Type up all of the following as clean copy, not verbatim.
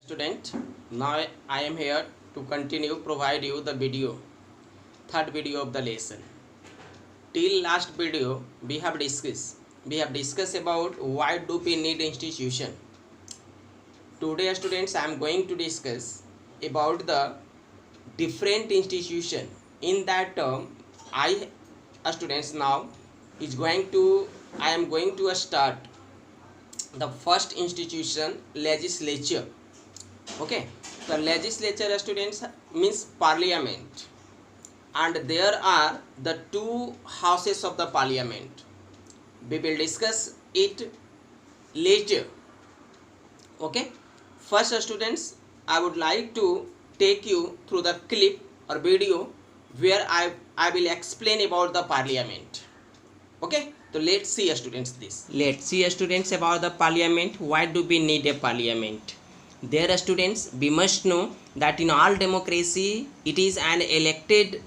Student, now I am here to continue provide you the video, third video of the lesson. Till last video we have discussed about why do we need institution. Today students I am going to discuss about the different institution. In that term I students now is going to I am going to start the first institution, legislature. Okay, the legislature students means parliament, and there are the two houses of the parliament. We will discuss it later. Okay, first students I would like to take you through the clip or video where I will explain about the parliament. Okay, so let's see students this. Let's see students about the parliament. Why do we need a parliament? There students, we must know that in all democracy it is an elected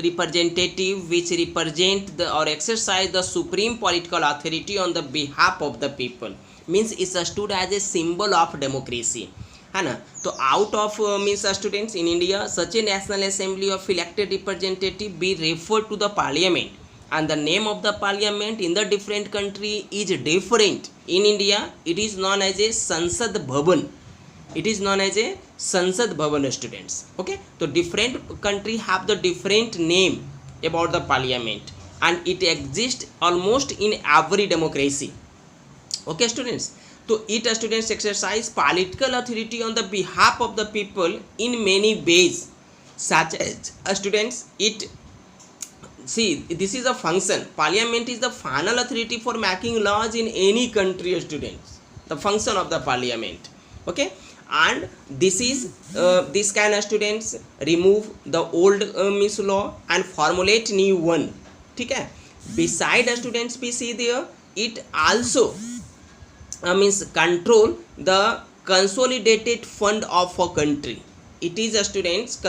representative which represent the or exercise the supreme political authority on the behalf of the people. Means it's stood as a symbol of democracy, है ना. तो out of means students in India such a national assembly of elected representative be referred to the parliament, and the name of the parliament in the different country is different. In India it is known as a Sansad Bhavan. It is known as a Sansad Bhavan students. Okay, so different country have the different name about the parliament, and it exists almost in every democracy. Okay students, so it students exercise political authority on the behalf of the people in many ways, such as students it see this is a function. Parliament is the final authority for making laws in any country students, the function of the parliament. Okay, and this is this can students remove the old means law and formulate new one. ठीक है, beside students we see there it also means control the consolidated fund of a country. It is students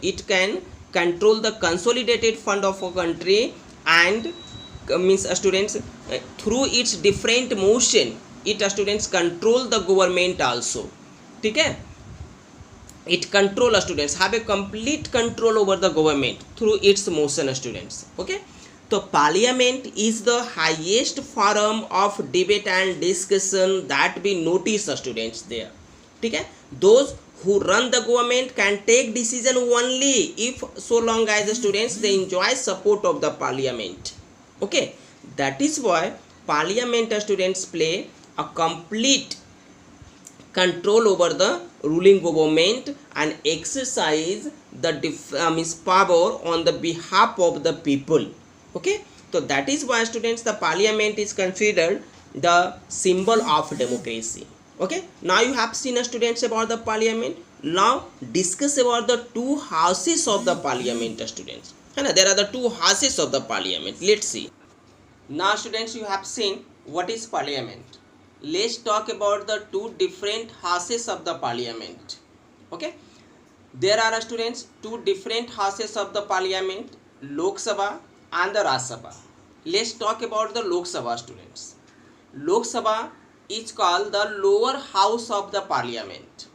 it can control the consolidated fund of a country, and means students through its different motion it students control the government also. ठीक है, it control students have a complete control over the government through its motion students. Okay, so parliament is the highest forum of debate and discussion that we notice students there. ठीक है, those who run the government can take decision only if so long as the students they enjoy support of the parliament. Okay, that is why parliament students play a complete control over the ruling government and exercise the means power on the behalf of the people. Okay, so that is why students the parliament is considered the symbol of democracy. Okay, now you have seen students about the parliament. Now discuss about the two houses of the parliament students. And there are the two houses of the parliament. Let's see. Now students you have seen what is parliament. Let's talk about the two different houses of the parliament. Okay, there are students two different houses of the parliament, Lok Sabha and the Raj Sabha. Let's talk about the Lok Sabha students. Lok Sabha is called the lower house of the parliament.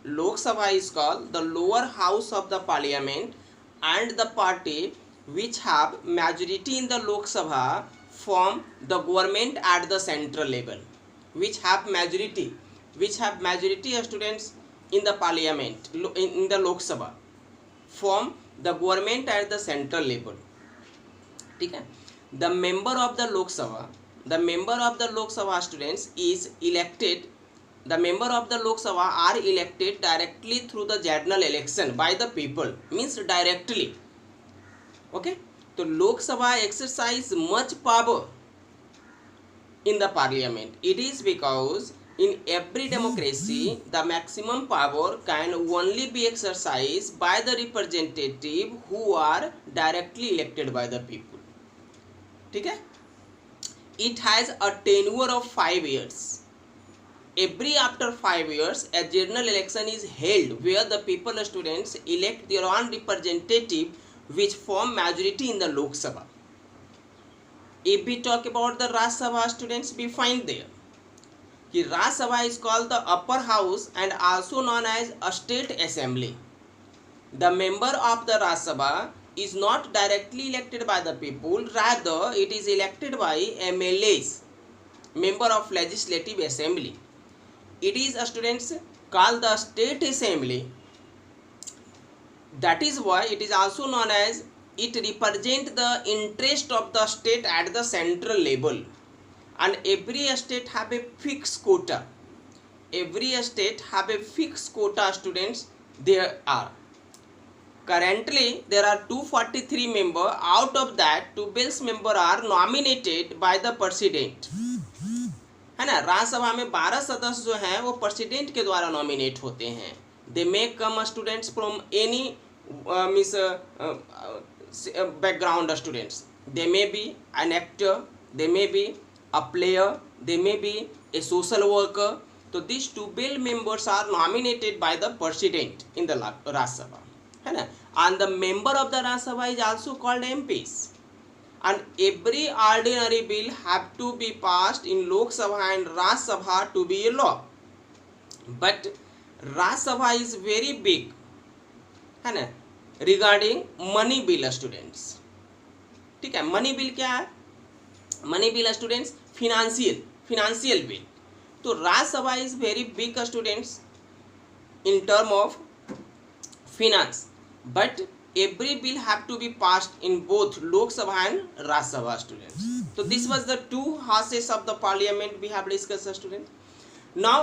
Lok Sabha is called the lower house of the parliament, and the party which have majority in the Lok Sabha form the government at the central level. Which have majority students in the parliament in the Lok Sabha form the government at the central level. ठीक है, the member of the Lok Sabha students is elected. The member of the Lok Sabha are elected directly through the general election by the people, means directly. Okay, so Lok Sabha exercise much power in the parliament. It is because in every democracy the maximum power can only be exercised by the representative who are directly elected by the people. ठीक है, it has a tenure of 5 years. Every after 5 years a general election is held where the people students elect their own representative which form majority in the Lok Sabha. If we talk about the Raj Sabha students, we find there कि Rajya Sabha is called the upper house and also known as a state assembly. The member of the Rajya Sabha is not directly elected by the people, rather it is elected by MLAs, member of Legislative Assembly. It is, students, called the State Assembly. That is why it is also known as it represents the interest of the state at the central level. And every state have a fixed quota. Every state have a fixed quota, students. There are. Currently, there are 243 members. Out of that, 12 members are nominated by the president. है ना. राज्यसभा में 12 सदस्य जो हैं वो president के द्वारा nominate होते हैं. They may come students from any means background students. They may be an actor, they may be a player, they may be a social worker. So these 12 members are nominated by the president in the Rajya Sabha. है ना. And the member of the Rajya Sabha is also called MPs. And every ordinary bill have to be passed in Lok Sabha and Rajya Sabha to be a law. But Rajya Sabha is very big, है ना, regarding money bill students. ठीक है. Money bill क्या है? Money bill students financial bill. तो Rajya Sabha is very big students in term of finance, but every bill have to be passed in both Lok Sabha and Rajya Sabha, students. So this was the two houses of the parliament we have discussed, students. Now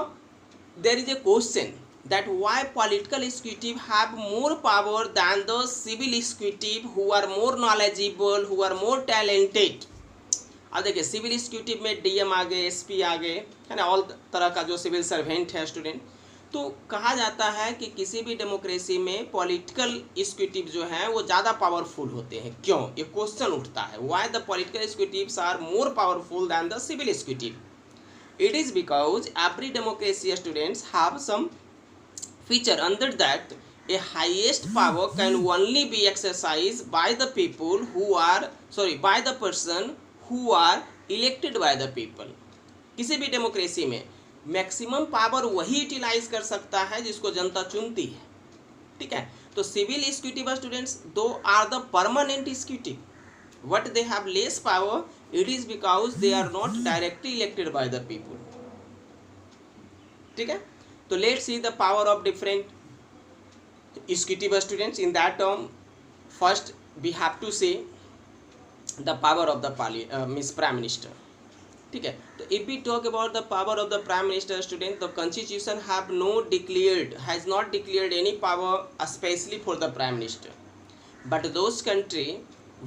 there is a question that why political executive have more power than the civil executive, who are more knowledgeable, who are more talented. अब देखिए civil executive में DM आ गए, SP आ गए, है ना, all तरह का जो सिविल सर्वेंट है स्टूडेंट. तो कहा जाता है कि किसी भी डेमोक्रेसी में पॉलिटिकल एग्जीक्यूटिव जो हैं वो ज़्यादा पावरफुल होते हैं. क्यों? ये क्वेश्चन उठता है. Why the political executives are more powerful than the civil executive? It is because every democracy students have some feature under that a highest power can only be exercise by the people who are by the person who are elected by the people. किसी भी democracy में maximum power वही utilise कर सकता है जिसको जनता चुनती है. ठीक है. तो civil executive students those are the permanent executive. What they have less power, it is because they are not directly elected by the people. ठीक है. तो let's see the power of different executive students. In that term first we have to say the power of the prime minister. ठीक है. तो if we talk about the power of the prime minister student, the constitution has not declared any power specially for the prime minister, but those country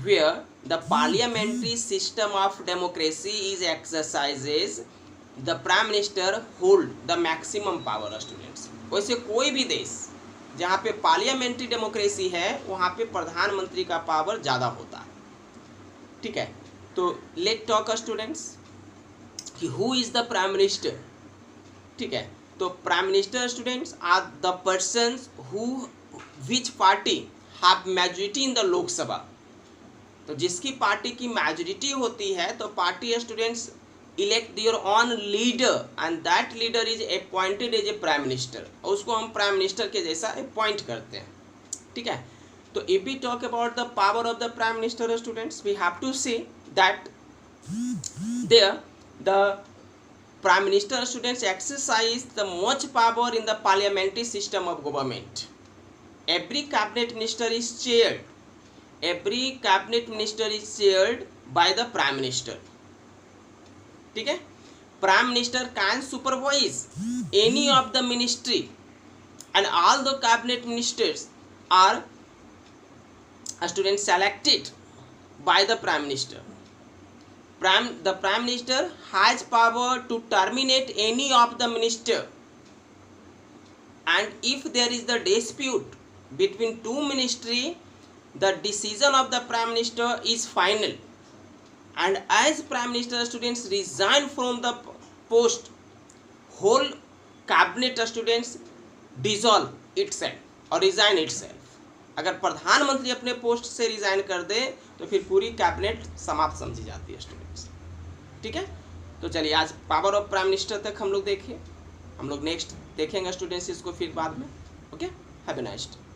where the parliamentary system of democracy is exercises, the prime minister hold the maximum power students. वैसे कोई भी देश जहाँ पे parliamentary democracy है वहाँ पे प्रधानमंत्री का पावर ज़्यादा होता है. ठीक है. तो लेट टॉक स्टूडेंट्स कि who is the prime minister. ठीक है. तो prime minister students are the persons who which party have majority in the Lok Sabha. तो जिसकी पार्टी की मेजॉरिटी होती है तो party students elect their on leader and that leader is appointed as a prime minister. और उसको हम प्राइम मिनिस्टर के जैसा अपॉइंट करते हैं. ठीक है. तो if we talk about the power of the prime minister students, we have to say that there the prime minister students exercise the much power in the parliamentary system of government. Every cabinet minister is chaired by the prime minister. ठीक है. prime minister can supervise any of the ministry and all the cabinet ministers are students selected by the prime minister. The prime minister has power to terminate any of the minister, and if there is the dispute between two ministry, the decision of the prime minister is final. And as prime minister students resign from the post, whole cabinet students dissolve itself or resign itself. अगर प्रधानमंत्री अपने post से resign कर दे तो फिर पूरी cabinet समाप्त समझी जाती है स्टूडेंट्स. ठीक है. तो चलिए आज पावर ऑफ प्राइम मिनिस्टर तक हम लोग देखें, हम लोग नेक्स्ट देखेंगे स्टूडेंट्स इसको फिर बाद में। Okay, have a nice day.